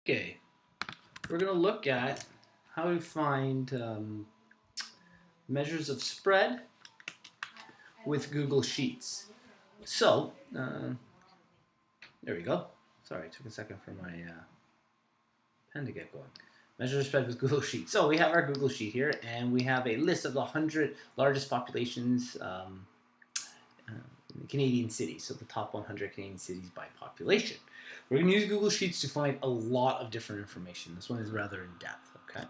Okay, we're going to look at how we find measures of spread with Google Sheets. So, there we go. Sorry, it took a second for my pen to get going. Measures of spread with Google Sheets. So we have our Google Sheet here, and we have a list of the 100 largest populations in Canadian cities. So the top 100 Canadian cities by population. We're going to use Google Sheets to find a lot of different information. This one is rather in depth. Okay,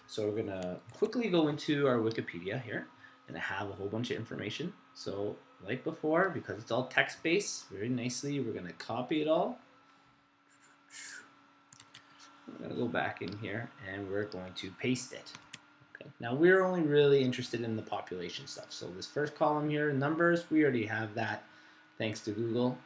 so we're going to quickly go into our Wikipedia here, and I have a whole bunch of information. So like before, because it's all text-based, very nicely, we're going to copy it all. We're going to go back in here, and we're going to paste it. Okay. Now we're only really interested in the population stuff. So this first column here, numbers, we already have that thanks to Google.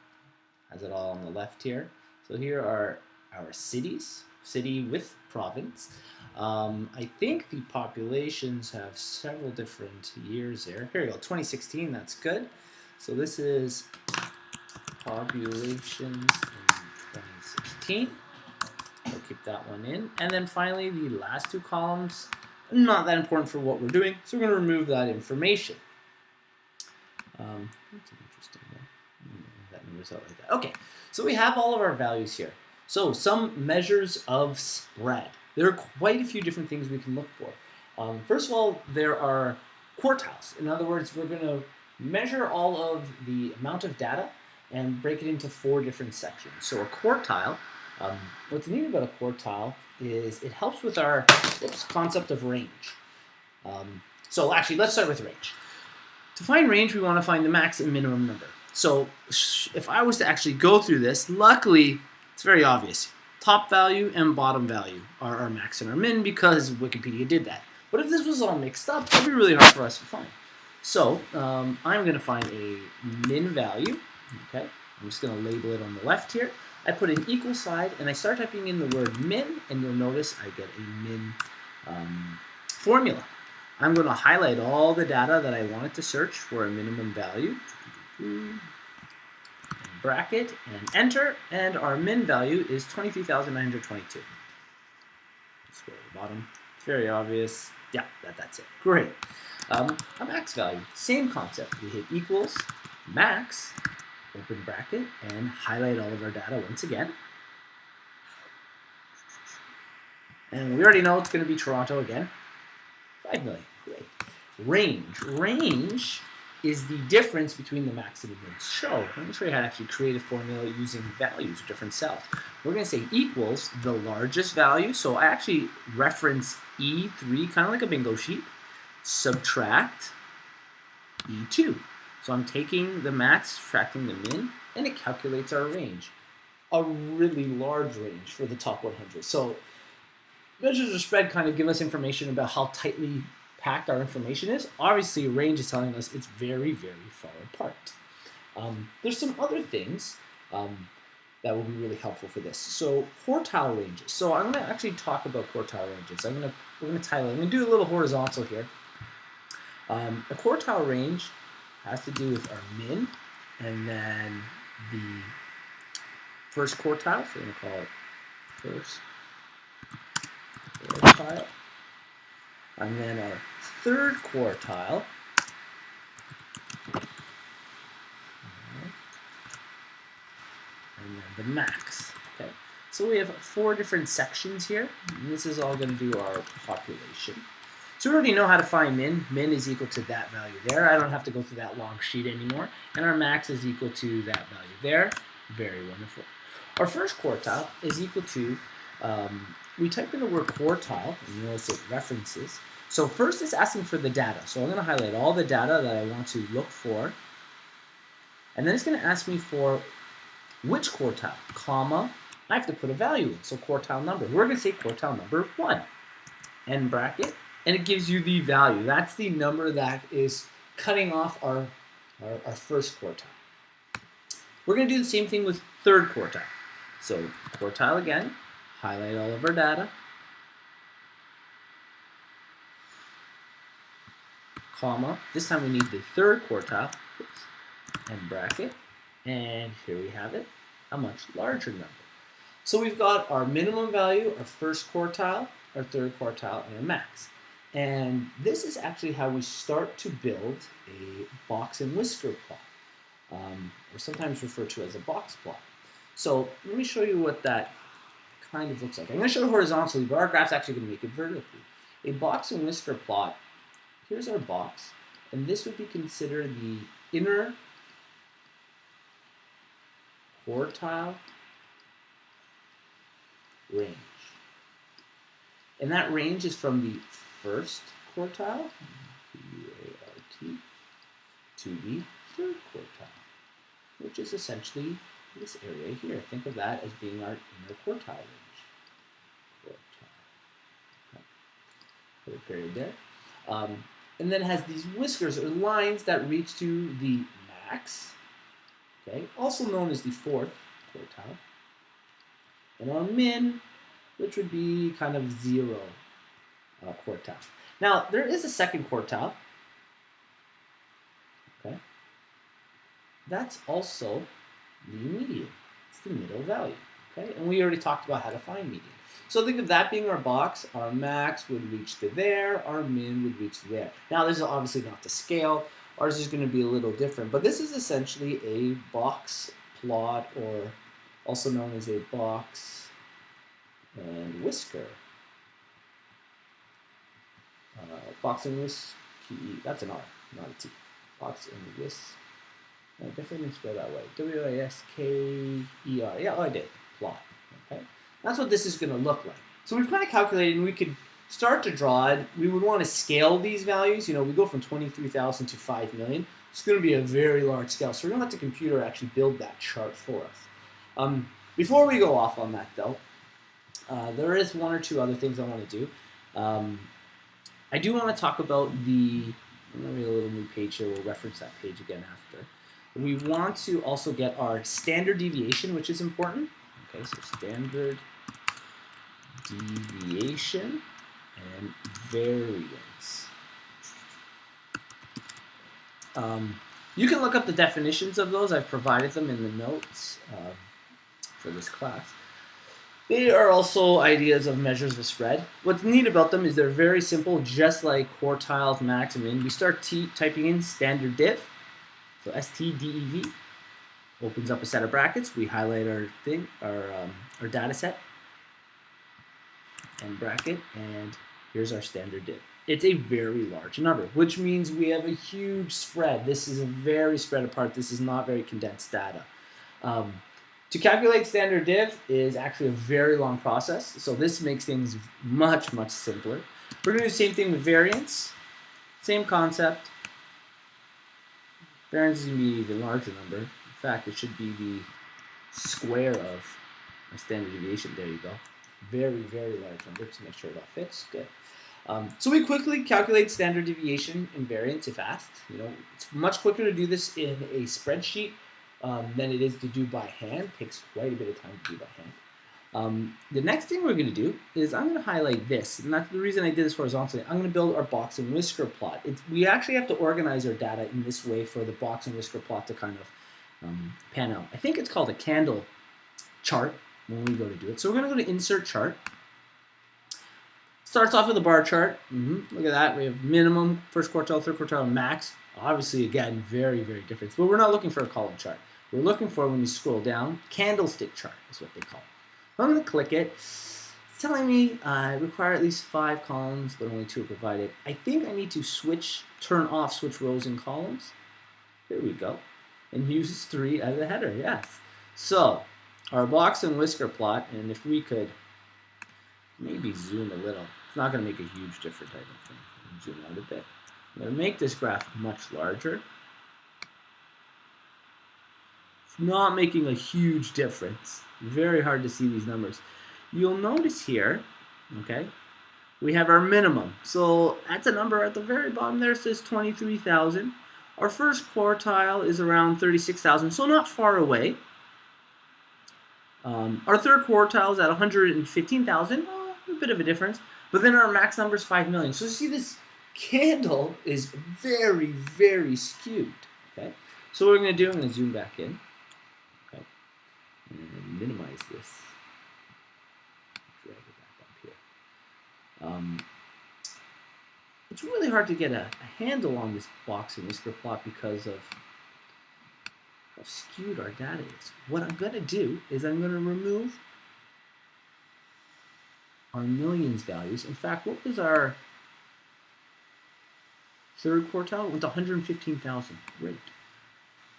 Has it all on the left here. So here are our cities, city with province. I think the populations have several different years there. Here we go, 2016, that's good. So this is populations in 2016. We'll keep that one in. And then finally, the last two columns, not that important for what we're doing, so we're going to remove that information. That's an interesting one. That number's out like that. Okay, so we have all of our values here. So some measures of spread. There are quite a few different things we can look for. First of all, there are quartiles. In other words, we're going to measure all of the amount of data and break it into 4 different sections. So a quartile, what's neat about a quartile is it helps with our concept of range. So actually, let's start with range. To find range, we want to find the max and minimum number. So if I was to actually go through this, luckily, it's very obvious. Top value and bottom value are our max and our min because Wikipedia did that. But if this was all mixed up, that'd be really hard for us to find. So I'm going to find a min value. Okay, I'm just going to label it on the left here. I put an equal sign, and I start typing in the word min, and you'll notice I get a min formula. I'm going to highlight all the data that I wanted to search for a minimum value. Bracket and enter, and our min value is 23,922. Let's go to the bottom. It's very obvious. Yeah, that's it. Great. A max value, same concept. We hit equals, max, open bracket, and highlight all of our data once again. And we already know it's going to be Toronto again. 5 million. Great. Range. Range is the difference between the max and the min. So let me show you how to actually create a formula using values of different cells. We're going to say equals the largest value. So I actually reference E3, kind of like a bingo sheet. Subtract E2. So I'm taking the max, subtracting the min, and it calculates our range. A really large range for the top 100. So measures of spread kind of give us information about how tightly packed our information is. Obviously, range is telling us it's very, very far apart. There's some other things that will be really helpful for this. So quartile ranges. So I'm going to actually talk about quartile ranges. We're going to title it. I'm going to do a little horizontal here. A quartile range has to do with our min, and then the first quartile, so we're going to call it first quartile, and then our third quartile, and then the max. Okay, so we have 4 different sections here, and this is all going to do our population. So we already know how to find min. Min is equal to that value there. I don't have to go through that long sheet anymore. And our max is equal to that value there. Very wonderful. Our first quartile is equal to, we type in the word quartile, and you notice it references. So first it's asking for the data. So I'm going to highlight all the data that I want to look for. And then it's going to ask me for which quartile, comma, I have to put a value in. So quartile number. We're going to say quartile number 1. End bracket. And it gives you the value. That's the number that is cutting off our first quartile. We're going to do the same thing with third quartile. So quartile again, highlight all of our data, comma. This time we need the third quartile, end bracket, and here we have it, a much larger number. So we've got our minimum value, our first quartile, our third quartile, and our max. And this is actually how we start to build a box and whisker plot, or sometimes referred to as a box plot. So let me show you what that kind of looks like. I'm going to show it horizontally, but our graph's actually going to make it vertically. A box and whisker plot, here's our box, and this would be considered the inner quartile range. And that range is from the first quartile, Q-A-R-T, to the third quartile, which is essentially this area here. Think of that as being our inner quartile range. Quartile. Put a period there. And then it has these whiskers or lines that reach to the max, okay, also known as the fourth quartile, and our min, which would be kind of zero quartile. Now, there is a second quartile, okay? That's also the median. It's the middle value, okay? And we already talked about how to find median. So think of that being our box. Our max would reach to there. Our min would reach to there. Now, this is obviously not the scale. Ours is going to be a little different. But this is essentially a box plot, or also known as a box and whisker. Box and whisker, that's an R, not a T. Box and whisker. I definitely didn't spell that way. W-I-S-K-E-R. Yeah, oh, I did. Plot. Okay. That's what this is going to look like. So we've kind of calculated, and we could start to draw it. We would want to scale these values. You know, we go from 23,000 to 5 million. It's going to be a very large scale. So we're going to let the computer actually build that chart for us. Before we go off on that, though, there is one or two other things I want to do. I do want to talk about the, I'm going to read a little new page here. We'll reference that page again after. We want to also get our standard deviation, which is important. Okay, so standard deviation and variance. You can look up the definitions of those. I've provided them in the notes for this class. They are also ideas of measures of spread. What's neat about them is they're very simple, just like quartiles, max, and min. We start typing in standard div, so STDEV, opens up a set of brackets. We highlight our thing, our data set, and bracket, and here's our standard div. It's a very large number, which means we have a huge spread. This is a very spread apart. This is not very condensed data. To calculate standard div is actually a very long process, so this makes things much, much simpler. We're going to do the same thing with variance. Same concept. Variance is going to be the larger number. In fact, it should be the square of our standard deviation. There you go. Very, very large number to make sure it all fits. Good. So we quickly calculate standard deviation and variance if asked. You know, it's much quicker to do this in a spreadsheet than it is to do by hand. It takes quite a bit of time to do by hand. The next thing we're going to do is I'm going to highlight this, and that's the reason I did this horizontally. I'm going to build our box and whisker plot. We actually have to organize our data in this way for the box and whisker plot to kind of pan out. I think it's called a candle chart when we go to do it. So we're going to go to Insert Chart. Starts off with a bar chart. Look at that. We have minimum, first quartile, third quartile, max. Obviously, again, very, very different. But we're not looking for a column chart. We're looking for, when you scroll down, candlestick chart is what they call it. I'm going to click it. It's telling me I require at least 5 columns, but only 2 are provided. I think I need to turn off switch rows and columns. There we go. And use 3 as a header, yes. So, our box and whisker plot, and if we could maybe zoom a little. It's not going to make a huge difference, I don't think. Zoom out a bit. I'm going to make this graph much larger. It's not making a huge difference. Very hard to see these numbers. You'll notice here, okay, we have our minimum. So that's a number at the very bottom there. It says 23,000. Our first quartile is around 36,000, so not far away. Our third quartile is at 115,000. A bit of a difference, but then our max number is 5 million. So you see, this candle is very, very skewed. Okay, so what we're going to do, I'm going to zoom back in, okay, and minimize this. It's really hard to get a handle on this box and whisker plot because of how skewed our data is. What I'm going to do is I'm going to remove our millions values. In fact, what was our third quartile? It went to 115,000. Great.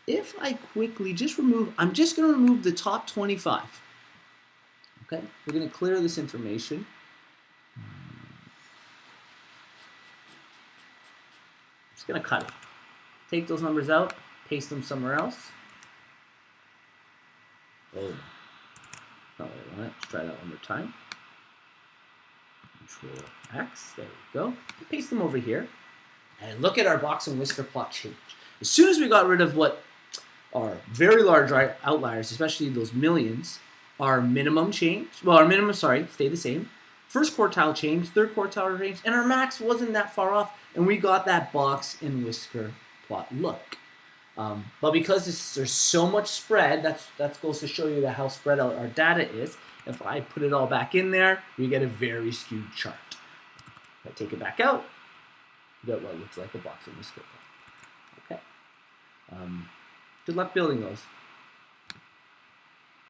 If I quickly just remove, I'm just going to remove the top 25. Okay, we're going to clear this information. Just going to cut it. Take those numbers out, paste them somewhere else. Oh, not what I want. Let's try that one more time. Control X, there we go. Paste them over here. And look at our box and whisker plot change. As soon as we got rid of what are very large outliers, especially those millions, our minimum changed. Well, our minimum, stayed the same. First quartile changed, third quartile changed, and our max wasn't that far off, and we got that box and whisker plot look. But because there's so much spread, that goes to show you how spread out our data is. If I put it all back in there, we get a very skewed chart. If I take it back out, you get what looks like a box and whisker plot. Okay. Good luck building those.